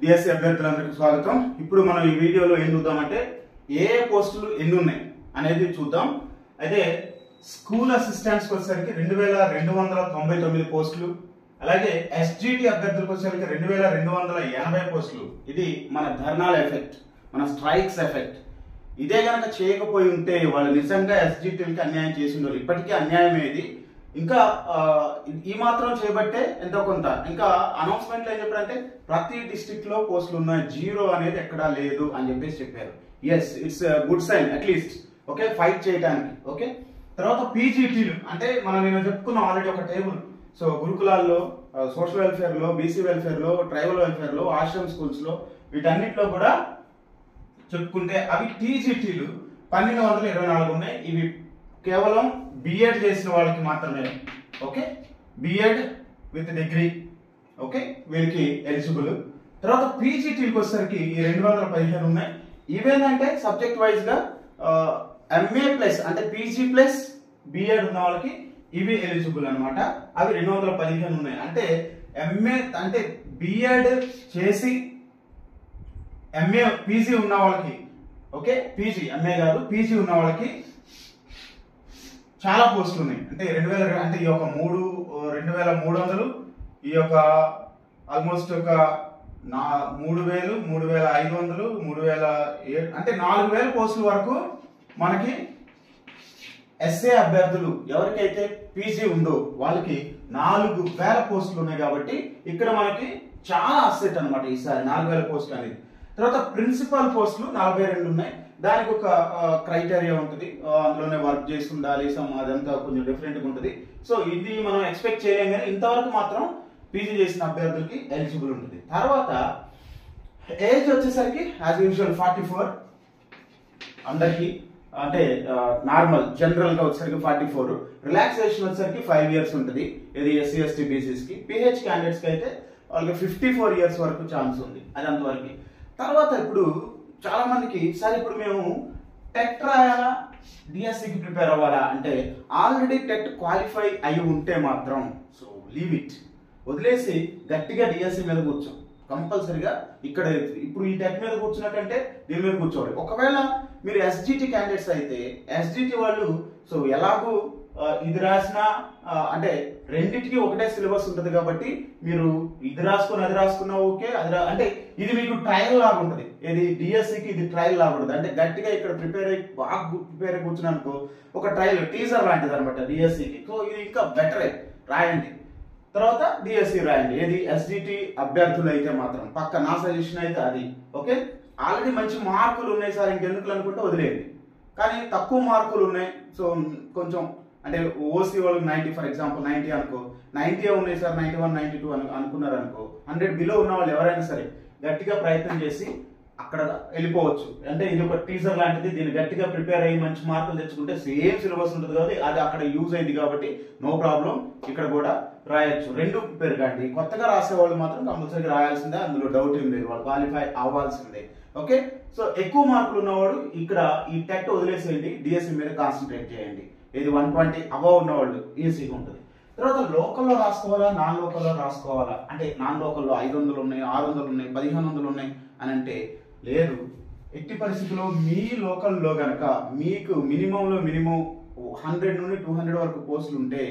DSC అభ్యర్థులందరికీ స్వాగతం. ఇప్పుడు మనం ఈ వీడియోలో ఏం చూద్దామంటే ఏ పోస్టులు ఎన్ని ఉన్నాయి అనేది చూద్దాం. అయితే స్కూల్ అసిస్టెంట్స్కి వచ్చేసరికి 2299 పోస్టులు, అలాగే ఎస్జిటి అభ్యర్థులకు వచ్చేసరికి 2280 పోస్టులు. ఇది మన ధర్నాల ఎఫెక్ట్, మన స్ట్రైక్స్ ఎఫెక్ట్. ఇదే కనుక చేయకపోయి ఉంటే వాళ్ళు నిజంగా ఎస్జిటిలకి అన్యాయం చేసి ఉండరు. ఇప్పటికీ అన్యాయమే ఇది. ఇంకా ఈ మాత్రం చేయబట్టే ఎంతో కొంత. ఇంకా అనౌన్స్మెంట్లో ఏం చెప్పారంటే ప్రతి డిస్ట్రిక్ట్ లో పోస్టులు ఉన్నాయి, జీరో అనేది ఎక్కడా లేదు అని చెప్పారు. Yes, it's good sign at least. Okay, fight చేయడానికి. ఓకే, తర్వాత పీజీటీలు అంటే మనం నేను చెప్పుకున్నాం ఆల్రెడీ ఒక టేబుల్. సో గురుకులాల్లో, సోషల్ వెల్ఫేర్ లో, బీసీ వెల్ఫేర్ లో, ట్రైబల్ వెల్ఫేర్ లో, ఆశ్రమ్ స్కూల్స్ లో, వీటన్నిటిలో కూడా చెప్పుకుంటే అవి టీజీటీలు 1224 ఉన్నాయి. ఇవి కేవలం బిఎడ్ చేసిన వాళ్ళకి మాత్రమే. Okay, BEd with degree, okay, వీళ్ళకి ఎలిజిబుల్. తర్వాత పీజీటీలకు వచ్చేసరికి ఈ 215 ఉన్నాయి. ఇవేంటంటే సబ్జెక్ట్ వైజ్ గా ఎంఏ ప్లస్ అంటే పీజీ ప్లస్ బిఎడ్ ఉన్న వాళ్ళకి ఇవి ఎలిజిబుల్ అనమాట. అవి 215 ఉన్నాయి. అంటే ఎంఏ అంటే బిఎడ్ చేసి ఎంఏ పీజీ ఉన్న వాళ్ళకి, ఓకే, పీజీ ఎంఏ కాదు పీజీ ఉన్న వాళ్ళకి చాలా పోస్టులు ఉన్నాయి. అంటే 2000 అంటే ఈ యొక్క 2300, ఈ యొక్క ఆల్మోస్ట్ ఒక 3000, 3500, 3007 అంటే 4000 పోస్టుల వరకు మనకి ఎస్ఏ అభ్యర్థులు ఎవరికైతే పీజీ ఉందో వాళ్ళకి 4000 పోస్టులు ఉన్నాయి. కాబట్టి ఇక్కడ మనకి చాలా అసెట్ అనమాట ఈసారి 4000 పోస్టులు అనేది. తర్వాత ప్రిన్సిపల్ పోస్టులు 42 ఉన్నాయి. దానికి ఒక క్రైటీరియా ఉంటుంది, అందులోనే వర్క్ చేసి ఉండాలి, అదంతా కొంచెం డిఫరెంట్గా ఉంటుంది. సో ఇది మనం ఎక్స్పెక్ట్ చేయలేం, కానీ ఇంతవరకు మాత్రం పీజీ చేసిన అభ్యర్థులకి ఎలిజిబుల్ ఉంటుంది. తర్వాత ఏజ్ వచ్చేసరికి యాజ్ యూజువల్ 44 అందరికి, అంటే నార్మల్ జనరల్ గా వచ్చేసరికి 44. రిలాక్సేషన్ వచ్చేసరికి 5 years ఉంటుంది. ఇది ఎస్సీ ఎస్టీ బీసీస్ కి. పిహెచ్ క్యాండిడేట్స్ కి అయితే వాళ్ళకి 54 years వరకు ఛాన్స్ ఉంది. అది అంతవరకు. తర్వాత ఇప్పుడు చాలా మందికి సార్ ఇప్పుడు మేము టెట్ రాయాలా, డిఎస్సికి ప్రిపేర్ అవ్వాలా అంటే ఆల్రెడీ టెట్ క్వాలిఫై అయి ఉంటే మాత్రం సో లీవ్ ఇట్, వదిలేసి గట్టిగా డిఎస్సి మీద కూర్చో. కంపల్సరిగా ఇక్కడ ఇప్పుడు ఈ టెట్ మీద కూర్చున్నట్టంటే దీని మీద కూర్చోవాలి. ఒకవేళ మీరు ఎస్జిటి క్యాండిడేట్స్ అయితే ఎస్జిటి వాళ్ళు సో ఎలాగూ ఇది రాసినా అంటే రెండింటికి ఒకటే సిలబస్ ఉంటుంది కాబట్టి మీరు ఇది రాసుకుని అది రాసుకున్నా ఓకే, అంటే ఇది మీకు ట్రయల్ లాగా ఉంటుంది. ఇది డిఎస్సికి ఇది ట్రయల్ లాగా ఉంటుంది. అంటే గట్టిగా ఇక్కడ బాగా ప్రిపేర్ అయి కూర్చున్నానుకో ఒక ట్రయల్ టీజర్ లాంటిది అనమాట డిఎస్సికి. సో ఇది ఇంకా బెటరే, రాయండి. తర్వాత డిఎస్సి రాయండి. ఏది ఎస్జిటి అభ్యర్థులు అయితే మాత్రం పక్క నా సజెషన్ అయితే అది. ఓకే, ఆల్రెడీ మంచి మార్కులు ఉన్నాయి సార్ ఇంకెందుకు అనుకుంటే వదిలేయండి. కానీ తక్కువ మార్కులు ఉన్నాయి, సో కొంచెం అంటే ఓసీ వాళ్ళకి 90 ఫర్ ఎగ్జాంపుల్ 90 అనుకో, 90 ఉన్నాయి సార్, 91, 92 అనుకున్నారు అనుకో, 100 బిలో ఉన్న వాళ్ళు ఎవరైనా సరే గట్టిగా ప్రయత్నం చేసి అక్కడ వెళ్ళిపోవచ్చు. అంటే ఇది ఒక టీజర్ లాంటిది. దీన్ని గట్టిగా ప్రిపేర్ అయ్యి మంచి మార్కులు తెచ్చుకుంటే సేమ్ సిలబస్ ఉంటుంది కాబట్టి అది అక్కడ యూజ్ అయింది కాబట్టి నో ప్రాబ్లం, ఇక్కడ కూడా రాయొచ్చు. రెండు ప్రిపేర్ కాండి. కొత్తగా రాసే వాళ్ళు మాత్రం కంపల్సరీగా రాయాల్సిందే, అందులో డౌట్ ఏం లేదు, వాళ్ళు క్వాలిఫై అవ్వాల్సిందే. ఓకే, సో ఎక్కువ మార్కులు ఉన్నవాడు ఇక్కడ ఈ టెట్ వదిలేసేయండి, డిఎస్సి మీద కాన్సన్ట్రేట్ చేయండి. ఇది 120 అబవ్ ఉన్నవాళ్ళు ఈజీగా ఉంటుంది. తర్వాత లోకల్లో రాసుకోవాలా, నాన్ లోకల్లో రాసుకోవాలా అంటే నాన్ లోకల్లో 500 ఉన్నాయి, 600 ఉన్నాయి, 1500 ఉన్నాయి అని అంటే లేదు. ఎట్టి పరిస్థితుల్లో మీ లోకల్లో గనక మీకు మినిమంలో మినిమం 100 నుండి 200 వరకు పోస్టులు ఉంటే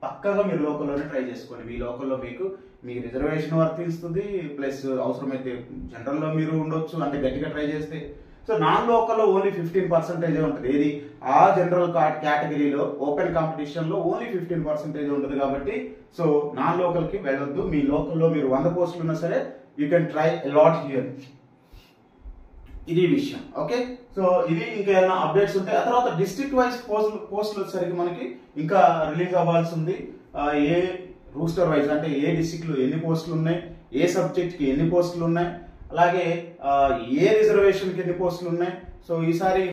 పక్కగా మీరు లోకల్లోనే ట్రై చేసుకోండి. మీ లోకల్లో మీకు మీ రిజర్వేషన్ వర్తిస్తుంది, ప్లస్ అవసరమైతే జనరల్లో మీరు ఉండొచ్చు, అంటే గట్టిగా ట్రై చేస్తే. సో నాన్ లోకల్లో ఓన్లీ 15% ఉంటుంది. ఏది ఆ జనరల్ కేటగిరీలో ఓపెన్ కాంపిటీషన్ లో ఓన్లీ 15% ఉంటుంది. కాబట్టి సో నాన్ లోకల్ కి వెళ్ళొద్దు. మీ లోకల్లో మీరు 100 పోస్టులు ఉన్నా సరే you can try a lot here. ఇది విషయం. ఓకే, సో ఇది ఇంకా ఏమైనా అప్డేట్స్ ఉంటాయి. ఆ తర్వాత డిస్ట్రిక్ట్ వైజ్ పోస్టులు వచ్చేసరికి మనకి ఇంకా రిలీజ్ అవ్వాల్సి ఉంది. ఏ రూస్టర్ వైజ్ అంటే ఏ డిస్ట్రిక్ట్ లో ఎన్ని పోస్టులు ఉన్నాయి, ఏ సబ్జెక్ట్ కి ఎన్ని పోస్టులు ఉన్నాయి, అలాగే ఏ రిజర్వేషన్ కి ఎన్ని పోస్టులు ఉన్నాయి. సో ఈసారి